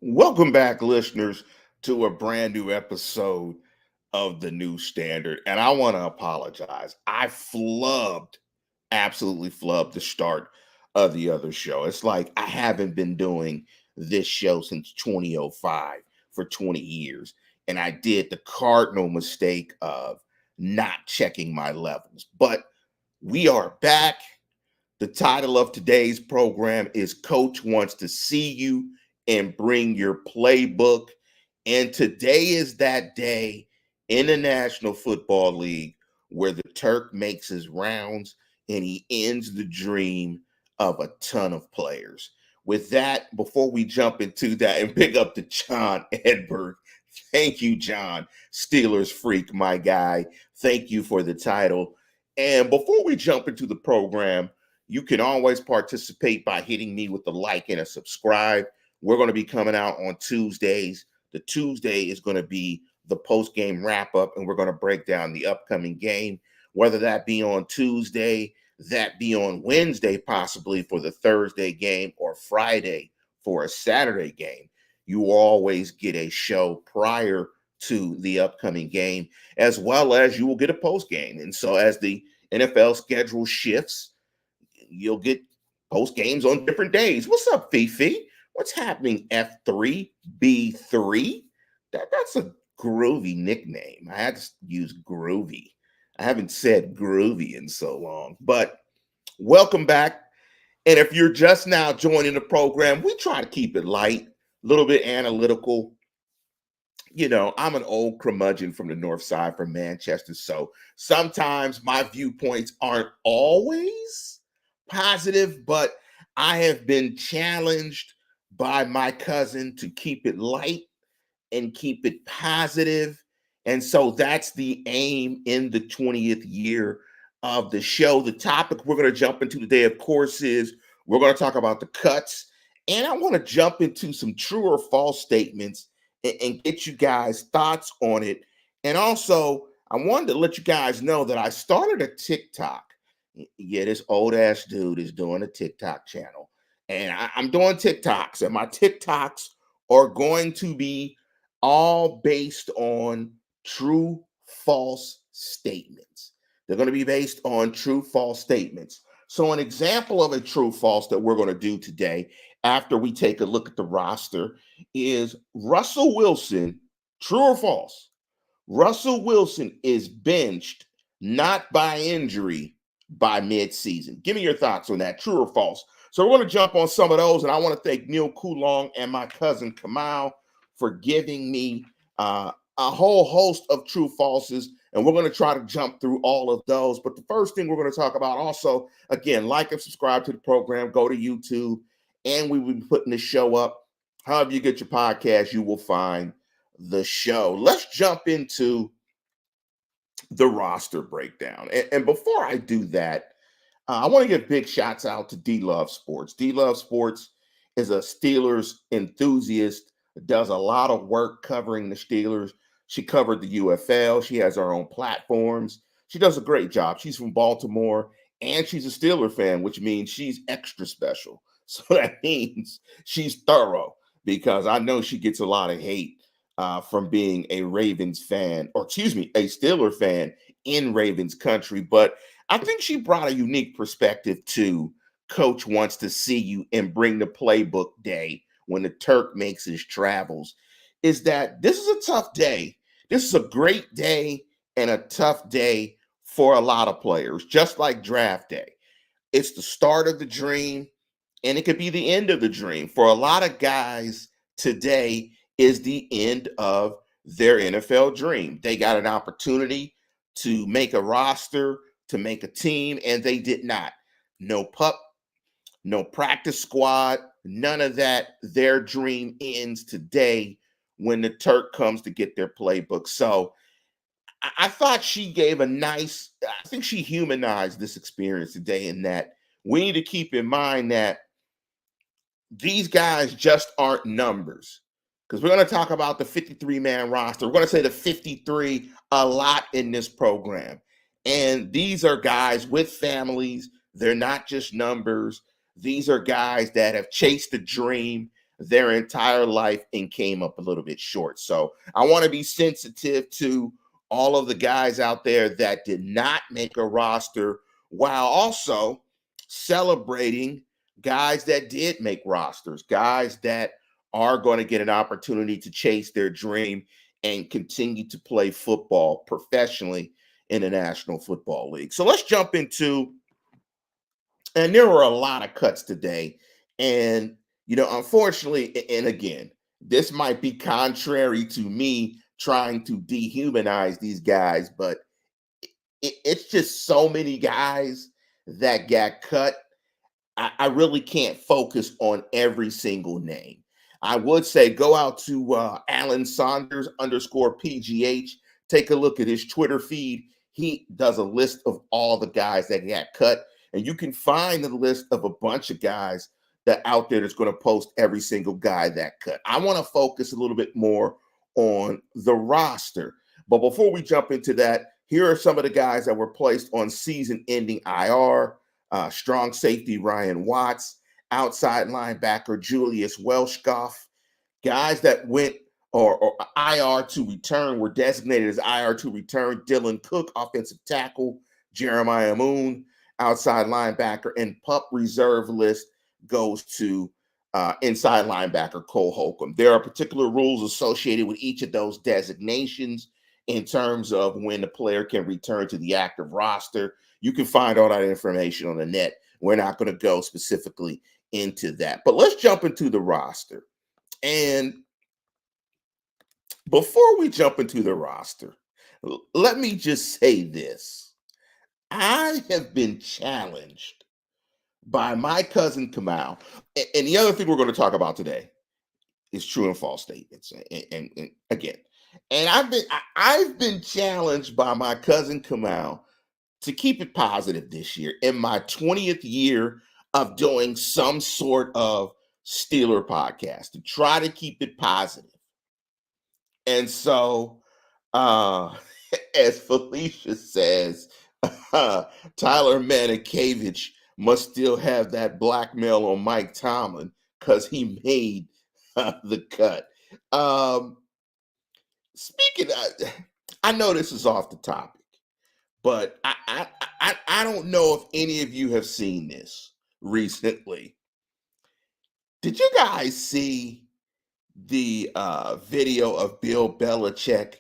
Welcome back, listeners, to a brand new episode of the New Standard. And I want to apologize. I absolutely flubbed the start of the other show. It's like I haven't been doing this show since 2005 for 20 years. And I did the cardinal mistake of not checking my levels. But we are back. The title of today's program is Coach Wants to See You and Bring Your Playbook. And today is that day in the National Football League where the Turk makes his rounds and he ends the dream of a ton of players. With that, before we jump into that and pick up to John Edberg, thank you, John, Steelers freak, my guy. Thank you for the title. And before we jump into the program, you can always participate by hitting me with a like and a subscribe. We're going to be coming out on Tuesdays. The Tuesday is going to be the post-game wrap-up, and we're going to break down the upcoming game, whether that be on Tuesday, that be on Wednesday possibly for the Thursday game, or Friday for a Saturday game. You will always get a show prior to the upcoming game, as well as you will get a post-game. And so as the NFL schedule shifts, you'll get post games on different days. What's up, Fifi? What's happening, F3B3? That's a groovy nickname. I had to use groovy. I haven't said groovy in so long. But welcome back. And if you're just now joining the program, we try to keep it light, a little bit analytical. You know, I'm an old curmudgeon from the north side from Manchester. So sometimes my viewpoints aren't always positive, but I have been challenged by my cousin to keep it light and keep it positive. And so that's the aim in the 20th year of the show. The topic we're going to jump into today, of course, is we're going to talk about the cuts. And I want to jump into some true or false statements and get you guys' thoughts on it. And also, I wanted to let you guys know that I started a TikTok. Yeah, this old ass dude is doing a TikTok channel. And I'm doing TikToks, and my TikToks are going to be all based on true false statements. They're going to be based on true false statements. So, an example of a true false that we're going to do today, after we take a look at the roster, is Russell Wilson, true or false? Russell Wilson is benched not by injury by midseason. Give me your thoughts on that, true or false? So we're going to jump on some of those, and I want to thank Neil Coulong and my cousin Kamal for giving me a whole host of true falses, and we're going to try to jump through all of those. But the first thing we're going to talk about also, again, like and subscribe to the program, go to YouTube, and we will be putting this show up. However you get your podcast, you will find the show. Let's jump into the roster breakdown. And before I do that, I want to give big shouts out to D Love Sports. D Love Sports is a Steelers enthusiast, does a lot of work covering the Steelers. She covered the UFL. She has her own platforms. She does a great job. She's from Baltimore, and she's a Steeler fan, which means she's extra special. So that means she's thorough, because I know she gets a lot of hate from being a Ravens fan, or excuse me, a Steeler fan in Ravens country. But I think she brought a unique perspective to Coach Wants to See You and Bring the Playbook Day when the Turk makes his travels. Is that this is a tough day. This is a great day and a tough day for a lot of players, just like draft day. It's the start of the dream, and it could be the end of the dream. For a lot of guys, today is the end of their NFL dream. They got an opportunity to make a roster, to make a team, and they did not. No pup, no practice squad, none of that. Their dream ends today when the Turk comes to get their playbook. So I thought she gave a nice, I think she humanized this experience today, in that we need to keep in mind that these guys just aren't numbers. Because we're going to talk about the 53-man roster. We're going to say the 53 a lot in this program. And these are guys with families. They're not just numbers. These are guys that have chased a dream. their entire life and came up a little bit short. So I want to be sensitive to all of the guys out there that did not make a roster, while also celebrating guys that did make rosters, guys that are going to get an opportunity to chase their dream and continue to play football professionally in the National Football League. So let's jump into, and there were a lot of cuts today. And, unfortunately, and again, this might be contrary to me trying to dehumanize these guys, but it's just so many guys that got cut. I really can't focus on every single name. I would say go out to Alan Saunders underscore PGH. Take a look at his Twitter feed. He does a list of all the guys that got cut. And you can find the list of a bunch of guys that out there that's going to post every single guy that cut. I want to focus a little bit more on the roster. But before we jump into that, here are some of the guys that were placed on season-ending IR. Strong safety Ryan Watts, outside linebacker Julius Welshkoff. Guys that went or IR to return were designated as IR to return. Dylan Cook, offensive tackle, Jeremiah Moon, outside linebacker, and PUP reserve list goes to inside linebacker Cole Holcomb. There are particular rules associated with each of those designations in terms of when the player can return to the active roster. You can find all that information on the net. We're not going to go specifically into that. But let's jump into the roster. And before we jump into the roster, let me just say this. I have been challenged by my cousin Kamal. And the other thing we're going to talk about today is true and false statements. And again, and I've been challenged by my cousin Kamal to keep it positive this year in my 20th year of doing some sort of Steeler podcast, to try to keep it positive. And so, as Felicia says, Tyler Manikavich must still have that blackmail on Mike Tomlin because he made the cut. Speaking of, I know this is off the topic, but I don't know if any of you have seen this recently. Did you guys see the video of Bill Belichick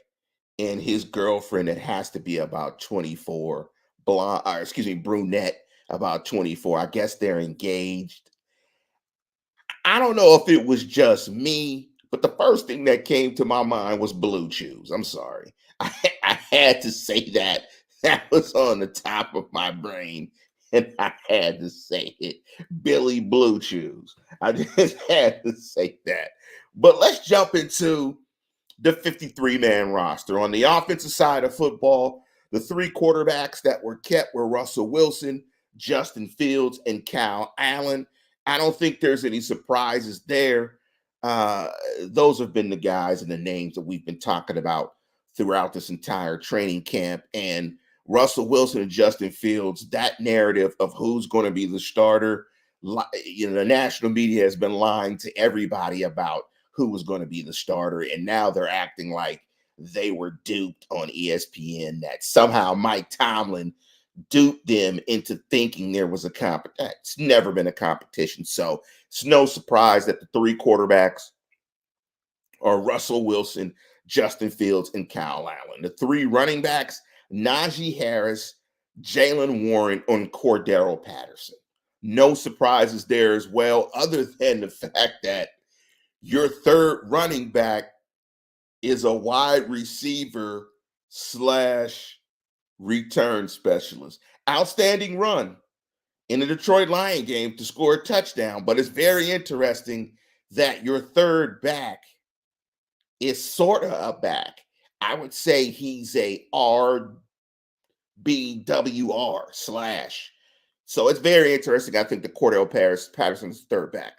and his girlfriend that has to be about 24, blonde, or excuse me, brunette, about 24? I guess they're engaged. I don't know if it was just me, but the first thing that came to my mind was Blue Chews. I'm sorry. I had to say that. That was on the top of my brain, and I had to say it. Billy Blue Chews. I just had to say that. But let's jump into the 53-man roster. On the offensive side of football, the three quarterbacks that were kept were Russell Wilson, Justin Fields, and Kyle Allen. I don't think there's any surprises there. Those have been the guys and the names that we've been talking about throughout this entire training camp. And Russell Wilson and Justin Fields, that narrative of who's going to be the starter, the national media has been lying to everybody about who was going to be the starter. And now they're acting like they were duped on ESPN, that somehow Mike Tomlin duped them into thinking there was a competition. It's never been a competition. So it's no surprise that the three quarterbacks are Russell Wilson, Justin Fields, and Kyle Allen. The three running backs, Najee Harris, Jalen Warren, and Cordero Patterson. No surprises there as well, other than the fact that your third running back is a wide receiver slash return specialist. Outstanding run in the Detroit Lion game to score a touchdown, but it's very interesting that your third back is sort of a back. I would say he's a RBWR slash. So it's very interesting. I think the Cordell Patterson's third back.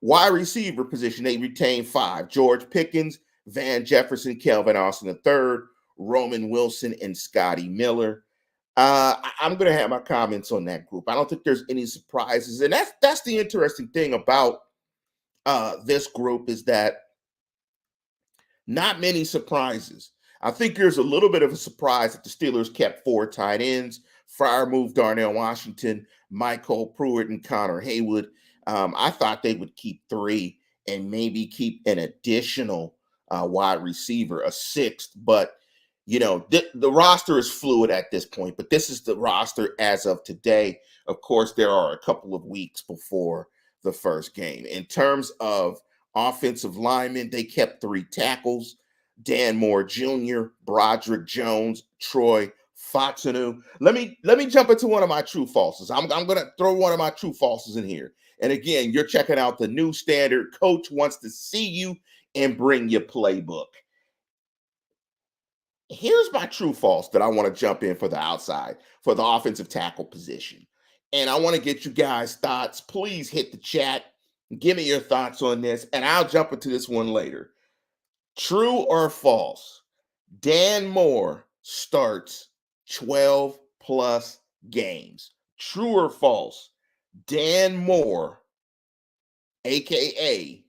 Wide receiver position, they retain five: George Pickens, Van Jefferson, Kelvin Austin III, Roman Wilson, and Scotty Miller. I'm going to have my comments on that group. I don't think there's any surprises. And that's the interesting thing about this group is that not many surprises. I think there's a little bit of a surprise that the Steelers kept four tight ends. Fryer moved Darnell Washington, Michael Pruitt, and Connor Haywood. I thought they would keep three and maybe keep an additional wide receiver, a sixth. But, the roster is fluid at this point, but this is the roster as of today. Of course, there are a couple of weeks before the first game. In terms of offensive linemen, they kept three tackles: Dan Moore Jr., Broderick Jones, Troy Fatsanu. Let me jump into one of my true falses. I'm gonna throw one of my true falses in here. And again, you're checking out the new standard. Coach wants to see you and bring your playbook. Here's my true false that I want to jump in for the outside, for the offensive tackle position. And I want to get you guys' thoughts. Please hit the chat. Give me your thoughts on this, and I'll jump into this one later. True or false? Dan Moore starts 12 plus games. True or false? Dan Moore, aka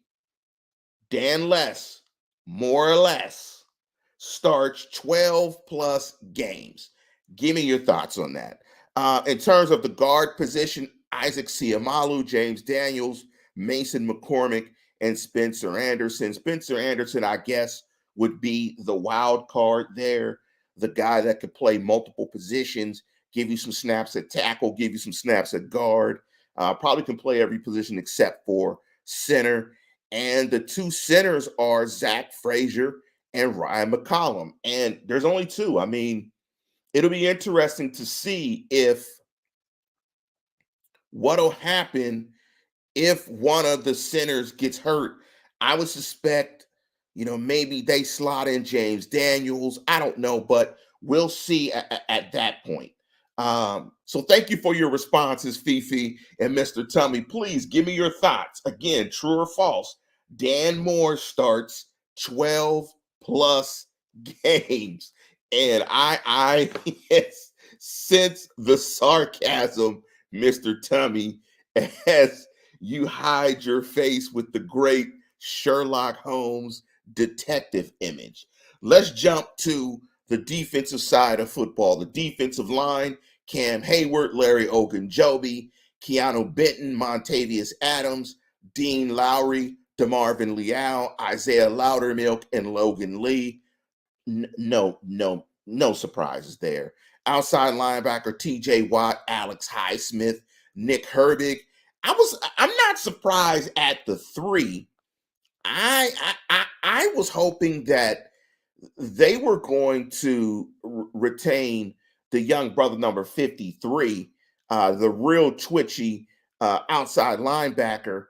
Dan Less, more or less, starts 12 plus games. Give me your thoughts on that. In terms of the guard position, Isaac Siamalu, James Daniels, Mason McCormick, and Spencer Anderson. Spencer Anderson, I guess, would be the wild card there, the guy that could play multiple positions, give you some snaps at tackle, give you some snaps at guard. Probably can play every position except for center. And the two centers are Zach Frazier and Ryan McCollum. And there's only two. I mean, it'll be interesting to see if what'll happen if one of the centers gets hurt. I would suspect, maybe they slot in James Daniels. I don't know, but we'll see at that point. So thank you for your responses, Fifi and Mr. Tummy. Please give me your thoughts. Again, true or false? Dan Moore starts 12 plus games. And I yes, sense the sarcasm, Mr. Tummy, as you hide your face with the great Sherlock Holmes detective image. Let's jump to the defensive side of football. The defensive line: Cam Hayward, Larry Ogunjobi, Keanu Benton, Montavious Adams, Dean Lowry, DeMarvin Leal, Isaiah Loudermilk, and Logan Lee. No surprises there. Outside linebacker: TJ Watt, Alex Highsmith, Nick Herbig. I'm not surprised at the three. I was hoping that they were going to retain the young brother number 53, the real twitchy outside linebacker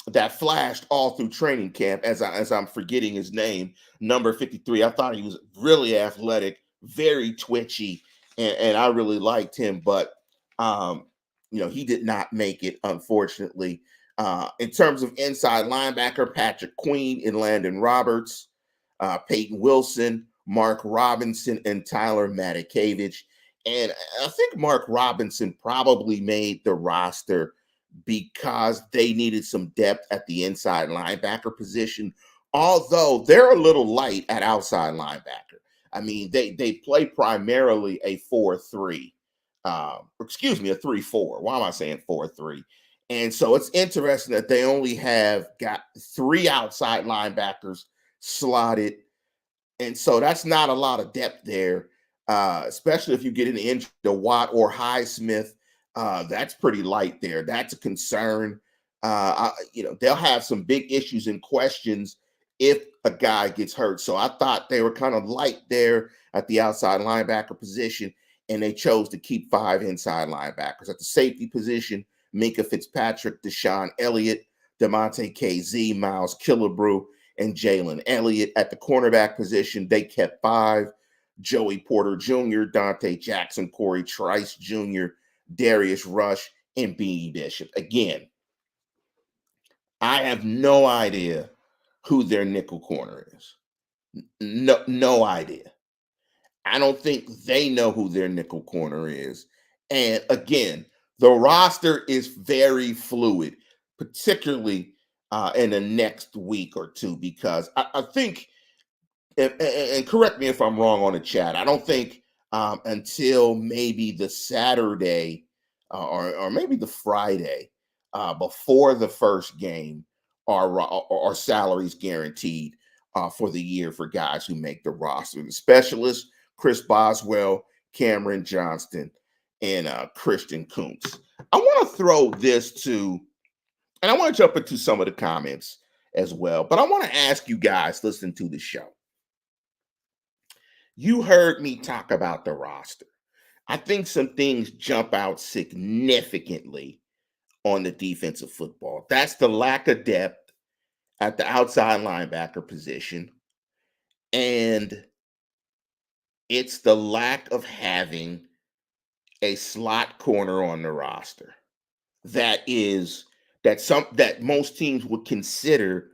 that flashed all through training camp. As I'm forgetting his name, number 53. I thought he was really athletic, very twitchy, and I really liked him. But he did not make it, unfortunately. In terms of inside linebacker: Patrick Queen and Landon Roberts, Peyton Wilson, Mark Robinson, and Tyler Matakevich. And I think Mark Robinson probably made the roster because they needed some depth at the inside linebacker position, although they're a little light at outside linebacker. I mean, they play primarily a 4-3, excuse me, a 3-4. Why am I saying 4-3? And so it's interesting that they only have got three outside linebackers slotted. And so that's not a lot of depth there, especially if you get an injury to Watt or Highsmith. That's pretty light there. That's a concern. They'll have some big issues and questions if a guy gets hurt. So I thought they were kind of light there at the outside linebacker position, and they chose to keep five inside linebackers. At the safety position: Minka Fitzpatrick, Deshaun Elliott, DeMonte KZ, Miles Killebrew, and Jalen Elliott. At the cornerback position, they kept five: Joey Porter Jr., Dante Jackson, Corey Trice Jr., Darius Rush, and Beanie Bishop. Again, I have no idea who their nickel corner is. No idea. I don't think they know who their nickel corner is. And again, the roster is very fluid, particularly in the next week or two, because I think, and correct me if I'm wrong on the chat, I don't think until maybe the Saturday or maybe the Friday before the first game are salaries guaranteed for the year for guys who make the roster. The specialists, Chris Boswell, Cameron Johnston, and Christian Kuntz. I want to throw this to, and I want to jump into some of the comments as well, but I want to ask you guys listening to the show. You heard me talk about the roster. I think some things jump out significantly on the defensive football. That's the lack of depth at the outside linebacker position, and it's the lack of having a slot corner on the roster that most teams would consider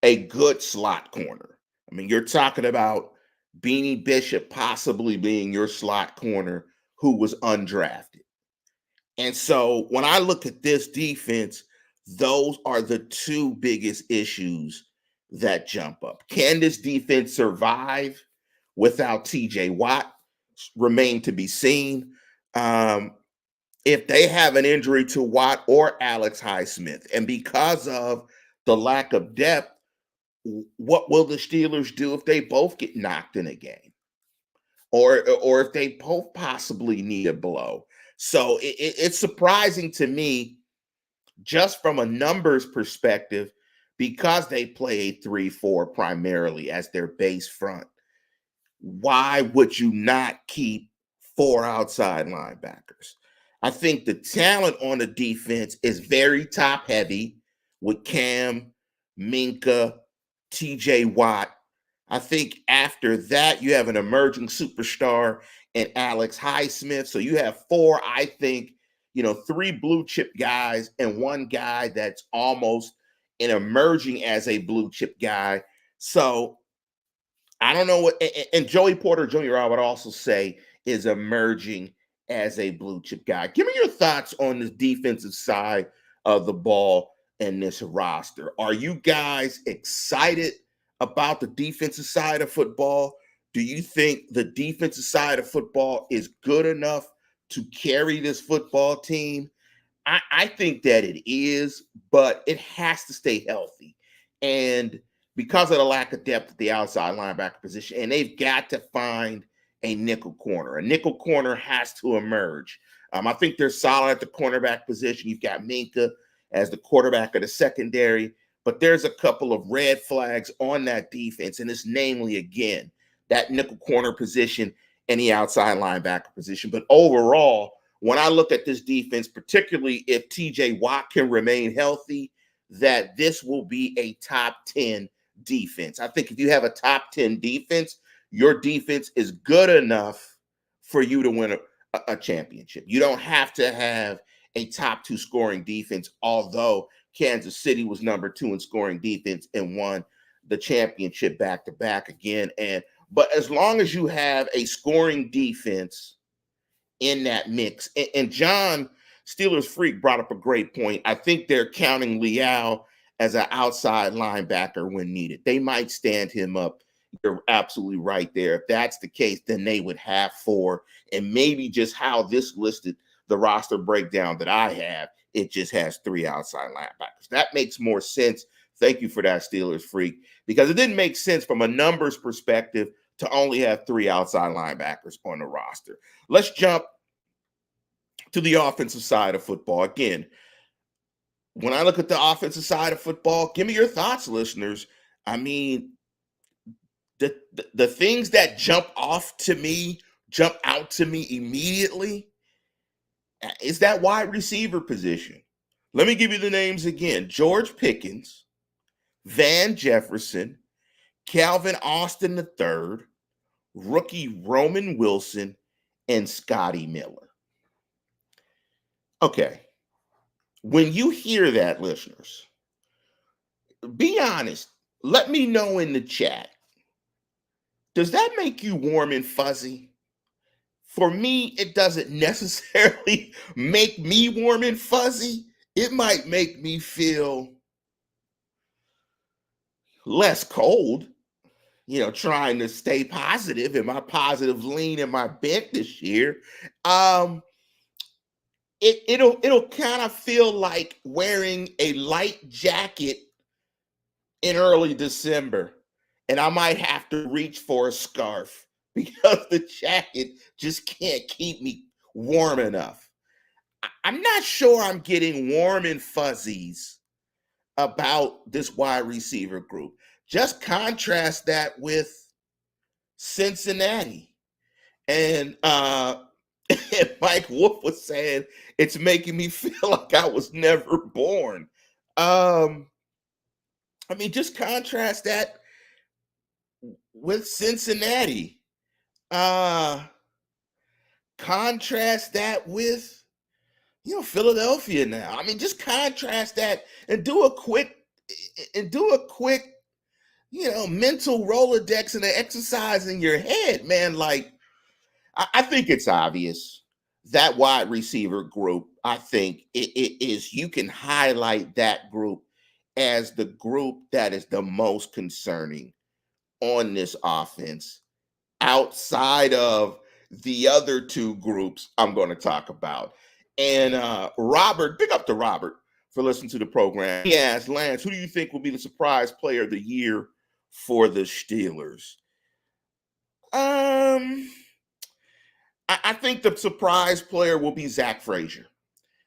a good slot corner. I mean, you're talking about Beanie Bishop possibly being your slot corner who was undrafted. And so when I look at this defense, those are the two biggest issues that jump up. Can this defense survive without TJ Watt? Remain to be seen. If they have an injury to Watt or Alex Highsmith, and because of the lack of depth, what will the Steelers do if they both get knocked in a game, or if they both possibly need a blow? So it's surprising to me, just from a numbers perspective, because they play a 3-4 primarily as their base front. Why would you not keep 4 outside linebackers? I think the talent on the defense is very top heavy with Cam, Minka, TJ Watt. I think after that, you have an emerging superstar and Alex Highsmith. So you have 4, I think, 3 blue chip guys and 1 guy that's almost an emerging as a blue chip guy. So I don't know what, and Joey Porter Jr., I would also say, is emerging as a blue chip guy. Give me your thoughts on the defensive side of the ball in this roster. Are you guys excited about the defensive side of football? Do you think the defensive side of football is good enough to carry this football team? I think that it is, but it has to stay healthy. And because of the lack of depth at the outside linebacker position, and they've got to find a nickel corner. A nickel corner has to emerge. I think they're solid at the cornerback position. You've got Minka as the quarterback of the secondary, but there's a couple of red flags on that defense, and it's namely, again, that nickel corner position and the outside linebacker position. But overall, when I look at this defense, particularly if TJ Watt can remain healthy, that this will be a top 10 defense. I think if you have a top 10 defense, your defense is good enough for you to win a championship. You don't have to have a top 2 scoring defense, although Kansas City was number 2 in scoring defense and won the championship back-to-back again. But as long as you have a scoring defense in that mix, and John Steelers Freak brought up a great point. I think they're counting Leal as an outside linebacker when needed. They might stand him up. You're absolutely right there. If that's the case, then they would have 4, and maybe just how this listed the roster breakdown that I have, it just has 3 outside linebackers. That makes more sense. Thank you for that, Steelers Freak, because it didn't make sense from a numbers perspective to only have 3 outside linebackers on the roster. Let's jump to the offensive side of football. Again, when I look at the offensive side of football, give me your thoughts, listeners. I mean, the things that jump out to me immediately is that wide receiver position. Let me give you the names again: George Pickens, Van Jefferson, Calvin Austin III, rookie Roman Wilson, and Scotty Miller. Okay. When you hear that, listeners, be honest. Let me know in the chat. Does that make you warm and fuzzy? For me, it doesn't necessarily make me warm and fuzzy. It might make me feel less cold, trying to stay positive in my positive lean and my bent this year. Um, it'll kind of feel like wearing a light jacket in early December, and I might have to reach for a scarf because the jacket just can't keep me warm enough. I'm not sure I'm getting warm and fuzzies about this wide receiver group. Just contrast that with Cincinnati. And and Mike Wolf was saying it's making me feel like I was never born. Um, I mean, just contrast that with Cincinnati. Uh, Contrast that with Philadelphia now. I mean, just contrast that and do a quick mental Rolodex and an exercise in your head, man. Like, I think it's obvious that wide receiver group. I think it is, you can highlight that group as the group that is the most concerning on this offense outside of the other two groups I'm going to talk about. And Robert, big up to Robert for listening to the program. He asked, Lance, who do you think will be the surprise player of the year for the Steelers? Um, I think the surprise player will be Zach Frazier.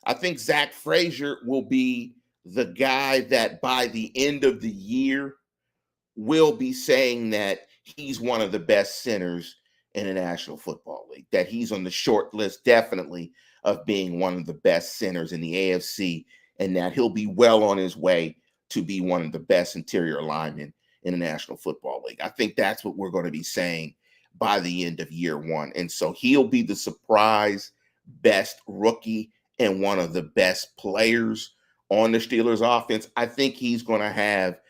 I think Zach Frazier will be the guy that by the end of the year will be saying that he's one of the best centers in the National Football League, that he's on the short list definitely of being one of the best centers in the AFC, and that he'll be well on his way to be one of the best interior linemen in the National Football League. I think that's what we're going to be saying by the end of year one. And so he'll be the surprise best rookie and one of the best players on the Steelers offense. I think he's going to have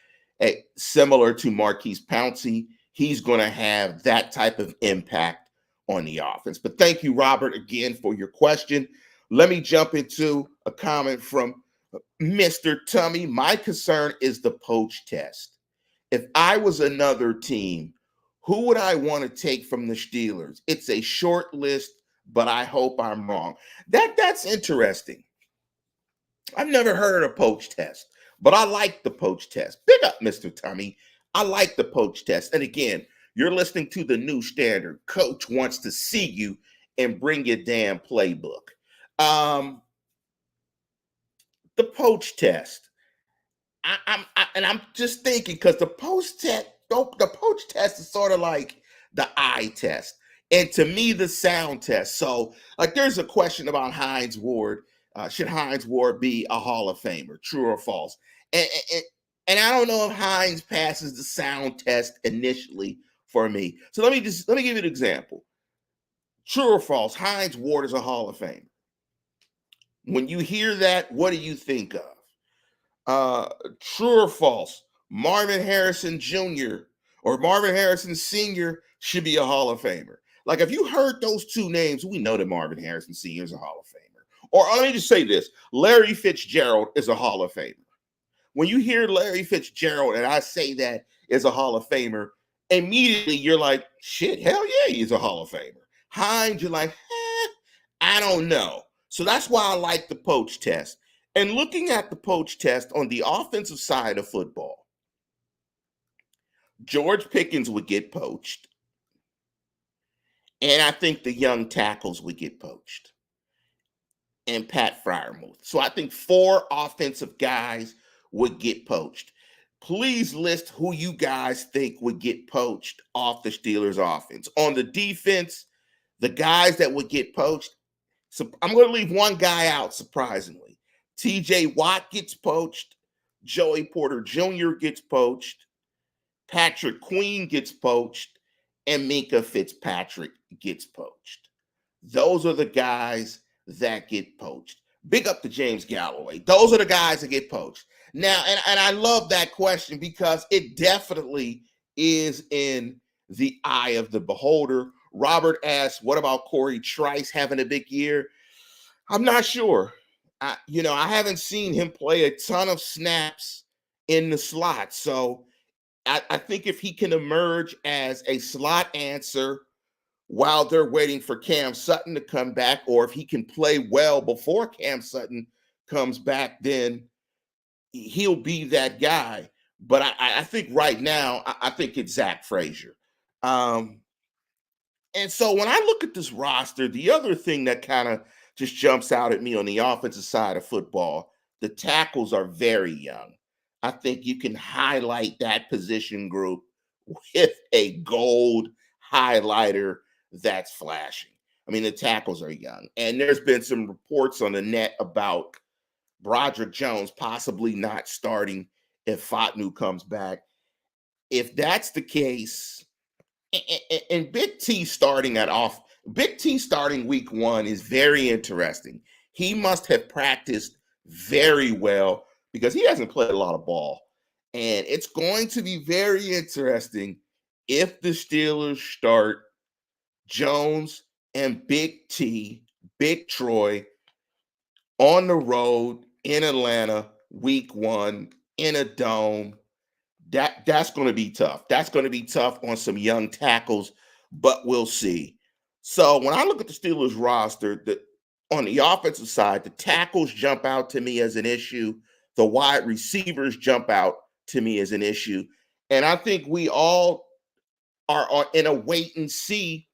similar to Marquise Pouncey, he's going to have that type of impact on the offense. But thank you, Robert, again for your question. Let me jump into a comment from Mr. Tummy. My concern is the poach test. If I was another team, who would I want to take from the Steelers? It's a short list, but I hope I'm wrong. That's interesting. I've never heard of a poach test, but I like the poach test. Big up, Mr. Tummy. I like the poach test. And again, you're listening to the new standard. Coach wants to see you and bring your damn playbook. The poach test. I'm just thinking because the poach test is sort of like the eye test, and to me the sound test. So, like, there's a question about Hines Ward. Should Hines Ward be a Hall of Famer? True or false? And, and and I don't know if Hines passes the sound test initially for me. So let me give you an example. True or false? Hines Ward is a Hall of Famer. When you hear that, what do you think of? True or false? Marvin Harrison Jr. or Marvin Harrison Sr. should be a Hall of Famer. Like, if you heard those two names, we know that Marvin Harrison Sr. is a Hall of Famer. Or let me just say this: Larry Fitzgerald is a Hall of Famer. When you hear Larry Fitzgerald and I say that is a Hall of Famer, immediately you're like, shit, hell yeah, he's a Hall of Famer. Hines, you're like, I don't know. So that's why I like the poach test. And looking at the poach test on the offensive side of football, George Pickens would get poached. And I think the young tackles would get poached. And Pat Fryermuth. So I think 4 offensive guys would get poached. Please list who you guys think would get poached off the Steelers offense. On the defense, the guys that would get poached, so I'm going to leave one guy out, surprisingly. TJ Watt gets poached. Joey Porter Jr. gets poached. Patrick Queen gets poached. And Minkah Fitzpatrick gets poached. Those are the guys that get poached. Big up to James Galloway. Those are the guys that get poached. Now, and I love that question because it definitely is in the eye of the beholder. Robert asked, what about Corey Trice having a big year? I'm not sure. I haven't seen him play a ton of snaps in the slot. So I think if he can emerge as a slot answer while they're waiting for Cam Sutton to come back, or if he can play well before Cam Sutton comes back, then he'll be that guy. But I think right now, I think it's Zach Frazier. Um, and so when I look at this roster, the other thing that kind of just jumps out at me on the offensive side of football, the tackles are very young. I think you can highlight that position group with a gold highlighter that's flashing. I mean, the tackles are young. And there's been some reports on the net about Broderick Jones possibly not starting if Fatnu comes back. If that's the case, and Big T starting at off, Big T starting week 1 is very interesting. He must have practiced very well because he hasn't played a lot of ball. And it's going to be very interesting if the Steelers start Jones and Big T, Big Troy on the road in Atlanta, week 1 in a dome. That's going to be tough. That's going to be tough on some young tackles, but we'll see. So when I look at the Steelers roster, on the offensive side, the tackles jump out to me as an issue. The wide receivers jump out to me as an issue. And I think we all are in a wait and see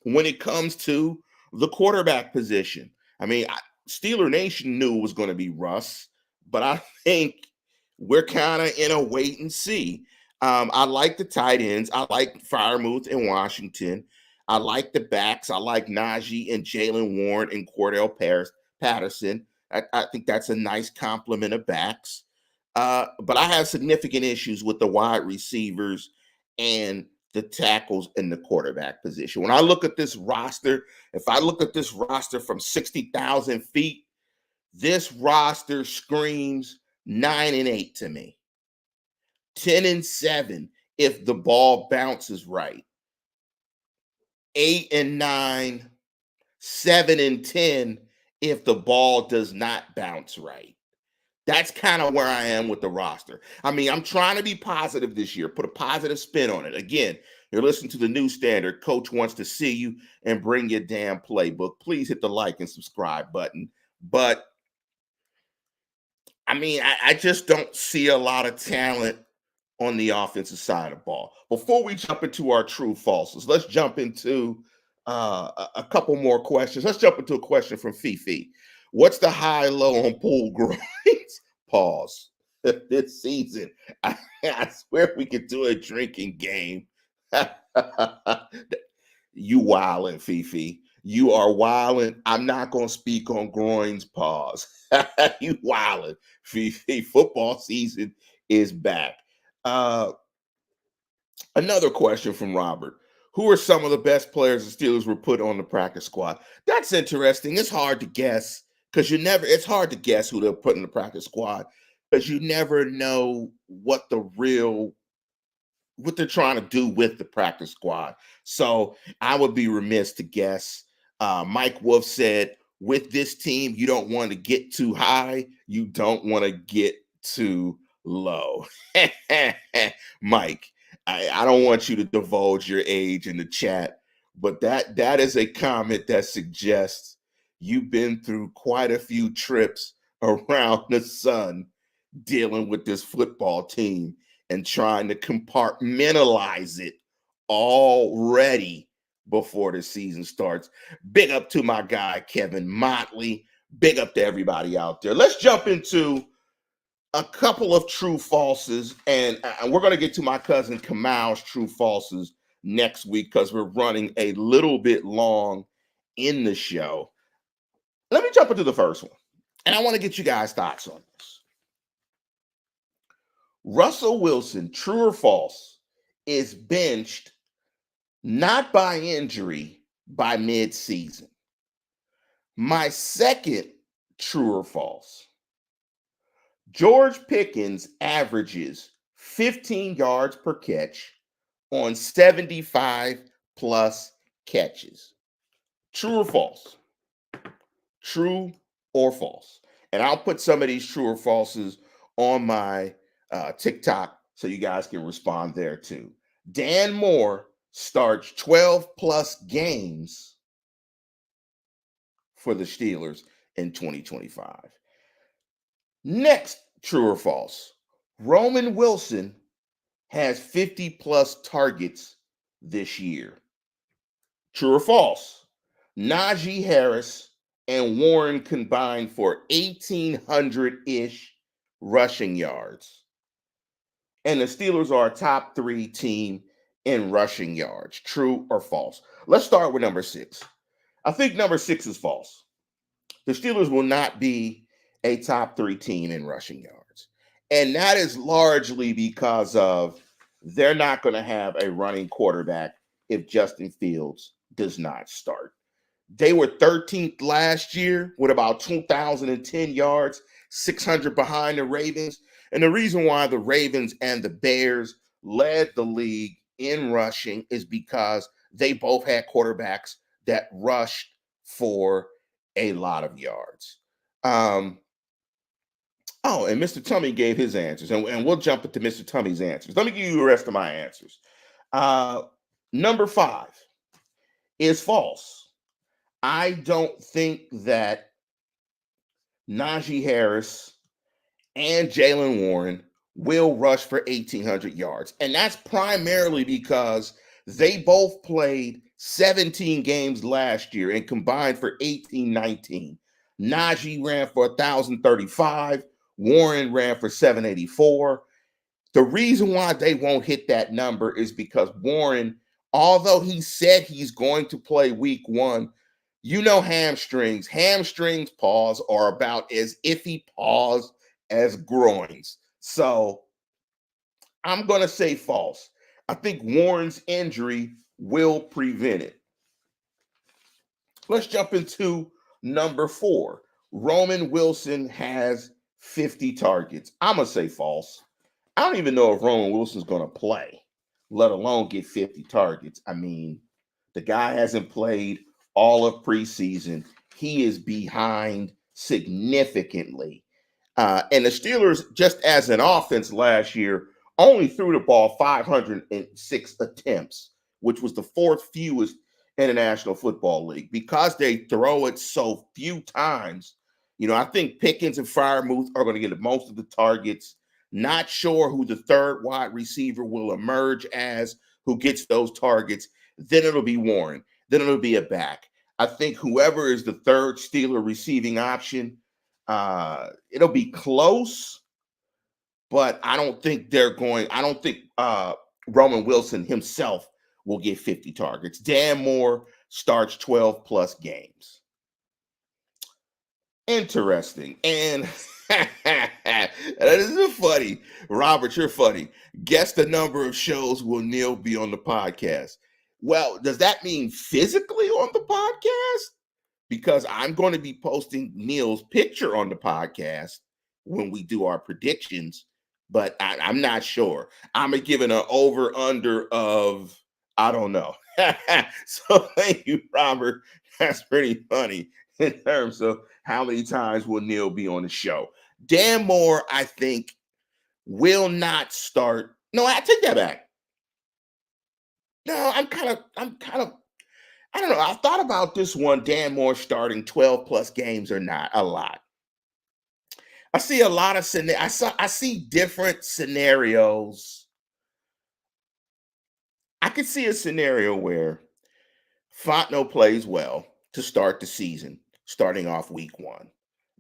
when it comes to the quarterback position. I mean, Steeler Nation knew it was going to be Russ, but I think we're kind of in a wait and see. I like the tight ends. I like Freiermuth in Washington. I like the backs. I like Najee and Jalen Warren and Cordell Patterson. I think that's a nice complement of backs. But I have significant issues with the wide receivers and the tackles and the quarterback position. When I look at this roster, if I look at this roster from 60,000 feet, this roster screams 9-8 to me. 10-7 if the ball bounces right. 8-9, 7-10 if the ball does not bounce right. That's kind of where I am with the roster. I mean, I'm trying to be positive this year, put a positive spin on it. Again, you're listening to the new standard. Coach wants to see you and bring your damn playbook. Please hit the like and subscribe button. But I mean, I just don't see a lot of talent on the offensive side of the ball. Before we jump into our true falses, let's jump into a couple more questions. Let's jump into a question from Fifi. What's the high low on pool groins? Pause. This season, I swear we could do a drinking game. You wildin', Fifi. You are wildin'. I'm not gonna speak on groins. Pause. You wildin', Fifi. Football season is back. Uh, Another question from Robert. Who are some of the best players the Steelers were put on the practice squad? That's interesting. It's hard to guess because it's hard to guess who they're putting in the practice squad because you never know what they're trying to do with the practice squad. So I would be remiss to guess. Mike Wolf said, with this team, you don't want to get too high. You don't want to get too low. Mike, I don't want you to divulge your age in the chat, but that is a comment that suggests you've been through quite a few trips around the sun dealing with this football team and trying to compartmentalize it already before the season starts. Big up to my guy, Kevin Motley. Big up to everybody out there. Let's jump into a couple of true falses, and we're going to get to my cousin Kamal's true falses next week because we're running a little bit long in the show. Let me jump into the first one, and I want to get you guys' thoughts on this. Russell Wilson, true or false, is benched not by injury, by mid-season. My second true or false. George Pickens averages 15 yards per catch on 75 plus catches. True or false? True or false? And I'll put some of these true or falses on my TikTok so you guys can respond there too. Dan Moore starts 12 plus games for the Steelers in 2025. Next, true or false? Roman Wilson has 50 plus targets this year. True or false? Najee Harris and Warren combined for 1,800-ish rushing yards. And the Steelers are a top 3 team in rushing yards. True or false? Let's start with number 6. I think number 6 is false. The Steelers will not be a top 3 team in rushing yards. And that is largely because of they're not going to have a running quarterback if Justin Fields does not start. They were 13th last year with about 2,010 yards, 600 behind the Ravens. And the reason why the Ravens and the Bears led the league in rushing is because they both had quarterbacks that rushed for a lot of yards. And Mr. Tummy gave his answers, and we'll jump into Mr. Tummy's answers. Let me give you the rest of my answers. Number 5 is false. I don't think that Najee Harris and Jaylen Warren will rush for 1,800 yards. And that's primarily because they both played 17 games last year and combined for 1,819. Najee ran for 1,035. Warren ran for 784. The reason why they won't hit that number is because Warren, although he said he's going to play week 1, hamstrings. Hamstrings, pause, are about as iffy pause as groins. So I'm going to say false. I think Warren's injury will prevent it. Let's jump into number 4. Roman Wilson has 50 targets. I'm going to say false. I don't even know if Roman Wilson's going to play, let alone get 50 targets. I mean, the guy hasn't played all of preseason. He is behind significantly. And the Steelers, just as an offense last year, only threw the ball 506 attempts, which was the 4th fewest in the National Football League. Because they throw it so few times, I think Pickens and Freiermuth are going to get most of the targets. Not sure who the 3rd wide receiver will emerge as, who gets those targets. Then it'll be Warren. Then it'll be a back. I think whoever is the 3rd Steeler receiving option, it'll be close, but I don't think Roman Wilson himself will get 50 targets. Dan Moore starts 12 plus games. Interesting. And that is funny. Robert, you're funny. Guess the number of shows will Neil be on the podcast? Well, does that mean physically on the podcast? Because I'm going to be posting Neil's picture on the podcast when we do our predictions, but I'm not sure. I'm giving an over-under of, I don't know. So thank you, Robert. That's pretty funny in terms of how many times will Neil be on the show. Dan Moore, I think, will not start. No, I take that back. No, I'm kind of, I don't know. I thought about this one, Dan Moore starting 12 plus games or not, a lot. I see a lot of I see different scenarios. I could see a scenario where Fontenot plays well to start the season, starting off week 1.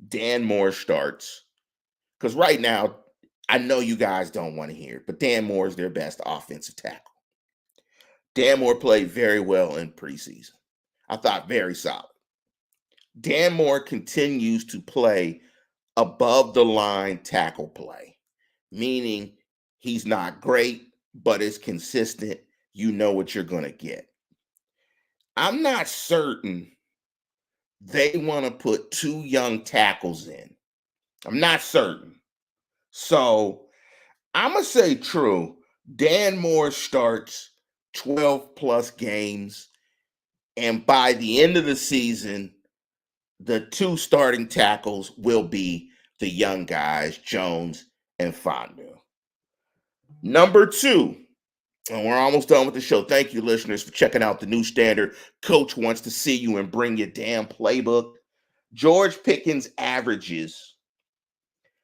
Dan Moore starts, because right now, I know you guys don't want to hear it, but Dan Moore is their best offensive tackle. Dan Moore played very well in preseason. I thought very solid. Dan Moore continues to play above the line tackle play, meaning he's not great, but it's consistent. You know what you're going to get. I'm not certain they want to put 2 young tackles in. I'm not certain. So I'm going to say true. Dan Moore starts 12 plus games, and by the end of the season, the 2 starting tackles will be the young guys, Jones and Fontenot. Number two, and we're almost done with the show. Thank you, listeners, for checking out the new standard. Coach wants to see you and bring your damn playbook. George Pickens averages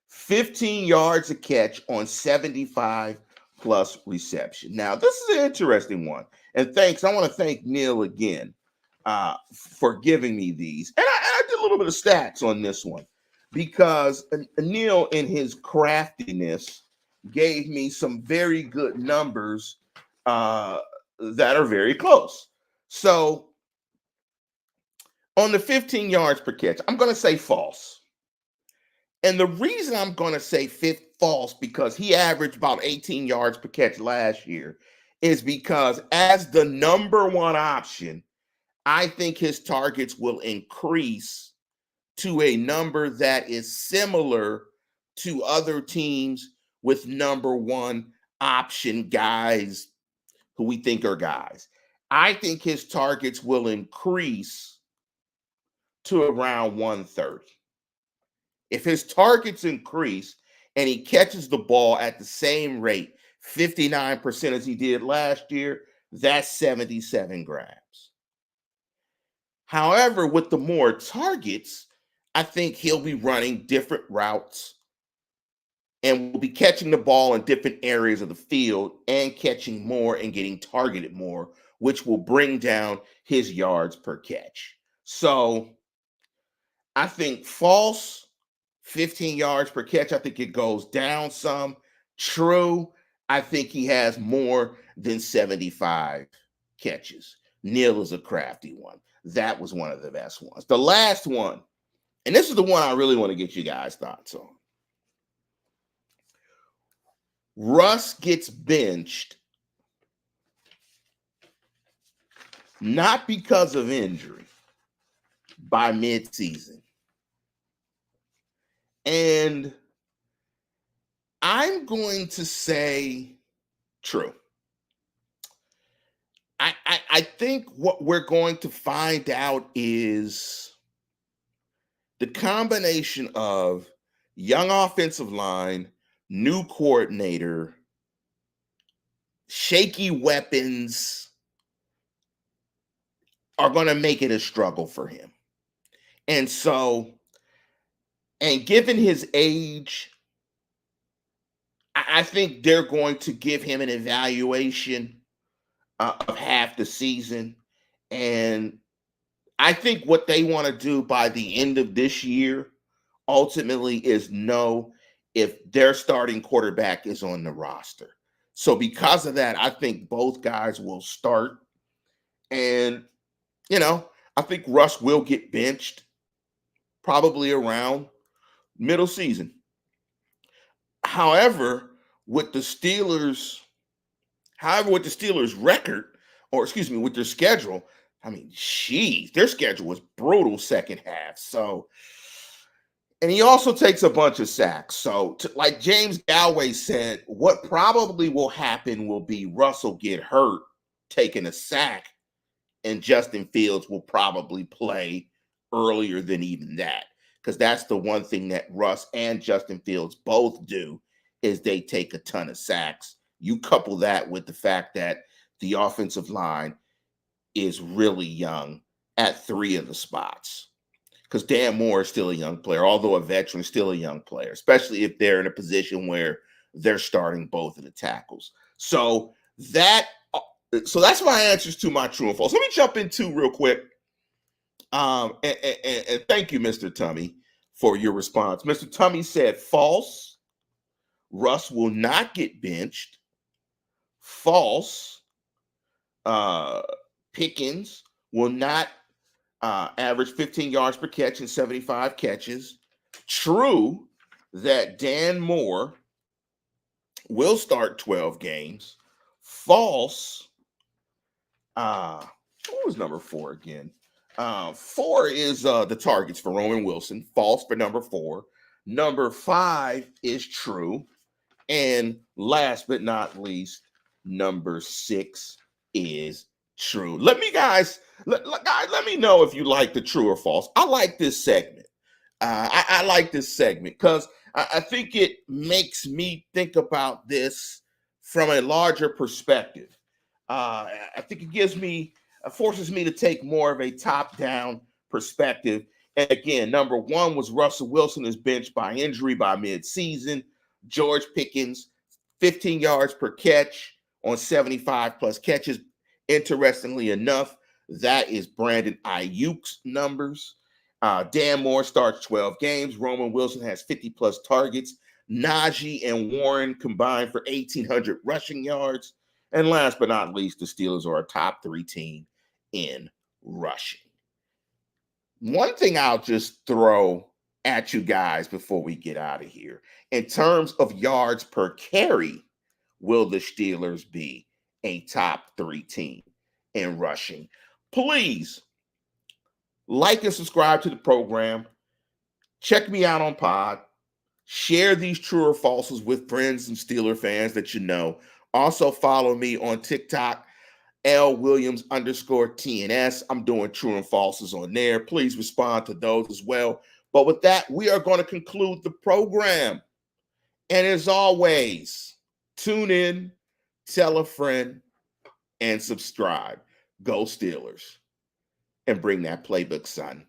15 yards a catch on 75 plus reception. Now, this is an interesting one. And thanks. I want to thank Neil again for giving me these. And I did a little bit of stats on this one because Neil, in his craftiness, gave me some very good numbers that are very close. So on the 15 yards per catch, I'm going to say false. And the reason I'm going to say false, because he averaged about 18 yards per catch last year, is because as the number one option, I think his targets will increase to a number that is similar to other teams with number one option guys who we think are guys. I think his targets will increase to around 130. If his targets increase and he catches the ball at the same rate, 59% as he did last year, that's 77 grabs. However, with the more targets, I think he'll be running different routes and will be catching the ball in different areas of the field and catching more and getting targeted more, which will bring down his yards per catch. So I think false, 15 yards per catch. I think it goes down some. True, I think he has more than 75 catches. Neil is a crafty one. That was one of the best ones. The last one, and this is the one I really want to get you guys' thoughts on. Russ gets benched not because of injury by midseason. And I'm going to say true. I think what we're going to find out is the combination of young offensive line, new coordinator, shaky weapons are going to make it a struggle for him. And so, and given his age, I think they're going to give him an evaluation of half the season. And I think what they want to do by the end of this year ultimately is know if their starting quarterback is on the roster. So because of that, I think both guys will start. And, I think Russ will get benched probably around middle season. However, with the Steelers' record, or excuse me, with their schedule, I mean, their schedule was brutal second half. So, and he also takes a bunch of sacks. So, like James Galway said, what probably will happen will be Russ will get hurt taking a sack, and Justin Fields will probably play earlier than even that. Because that's the one thing that Russ and Justin Fields both do is they take a ton of sacks. You couple that with the fact that the offensive line is really young at three of the spots. Because Dan Moore is still a young player, although a veteran, still a young player, especially if they're in a position where they're starting both of the tackles. So that's my answers to my true and false. Let me jump into real quick. And thank you, Mr. Tummy, for your response. Mr. Tummy said false. Russ will not get benched. False. Pickens will not average 15 yards per catch and 75 catches. True that Dan Moore will start 12 games. False. What was number 4 again? 4 is the targets for Roman Wilson. False for number 4. Number 5 is true. And last but not least, number 6 is true. Let me know if you like the true or false. I like this segment. I like this segment because I think it makes me think about this from a larger perspective. I think it forces me to take more of a top-down perspective. And again, number one was Russell Wilson is benched by injury by midseason. George Pickens, 15 yards per catch on 75 plus catches. Interestingly enough, that is Brandon Ayuk's numbers. Dan Moore starts 12 games. Roman Wilson has 50 plus targets. Najee and Warren combined for 1,800 rushing yards. And last but not least, the Steelers are a top 3 team in rushing. One thing I'll just throw at you guys before we get out of here. In terms of yards per carry, will the Steelers be a top 3 team in rushing? Please like and subscribe to the program. Check me out on Pod. Share these true or falses with friends and Steeler fans that you know. Also follow me on TikTok, LWilliams_TNS. I'm doing true and falses on there. Please respond to those as well. But with that, we are going to conclude the program. And as always, tune in, tell a friend, and subscribe. Go Steelers. And bring that playbook, son.